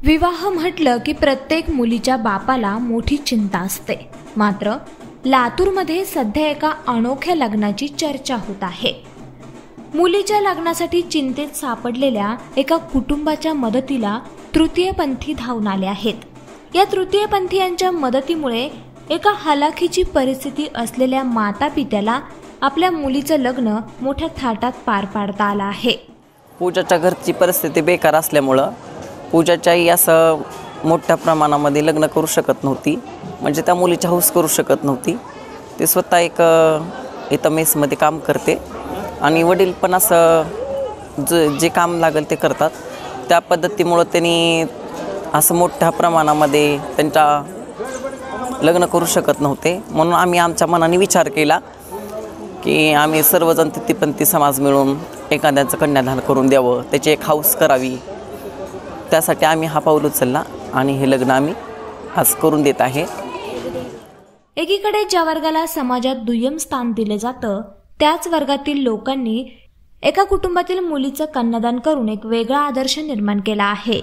विवाह म्हटलं की प्रत्येक मुलीच्या बापाला मोठी चिंता असते। मात्र लातूरमध्ये सध्या एका अनोख्या लग्नाची चर्चा होत आहे। मुलीच्या लग्नासाठी चिंतेत सापडलेल्या एका कुटुंबाच्या मदतीला तृतीयपंथी धावून आले आहेत। या तृतीयपंथीयांच्या मदतीमुळे एका हलाखीची परिस्थिती असलेल्या मातापित्याला आपल्या मुलीचं लग्न मोठ्या थाटात पार पाडता आलं आहे। पूजाच्या घरची परिस्थिती बेकार असल्यामुळं पूजाच्याही असं मोठ्या प्रमाणामध्ये लग्न करू शकत नव्हती, म्हणजे त्या मुलीची हौस करू शकत नव्हती। ते स्वतः इथं मेसमध्ये काम करते आणि वडील पण असं जे काम लागेल ते करतात। त्या पद्धतीमुळं त्यांनी असं मोठ्या प्रमाणामध्ये त्यांच्या लग्न करू शकत नव्हते। म्हणून आम्ही आमच्या मनाने विचार केला की आम्ही सर्वजण तृतीयपंथी समाज मिळून एखाद्याचं कन्यादान करून द्यावं, त्याची एक हौस करावी। त्यासाठी आम्ही हा पाऊल उचलला आणि हे लग्न आम्ही आज करून देत आहे। एकीकडे ज्या वर्गाला समाजात दुय्यम स्थान दिले जातं, त्याच वर्गातील लोकांनी एका कुटुंबातील मुलीचं कन्यादान करून एक वेगळा आदर्श निर्माण केला आहे।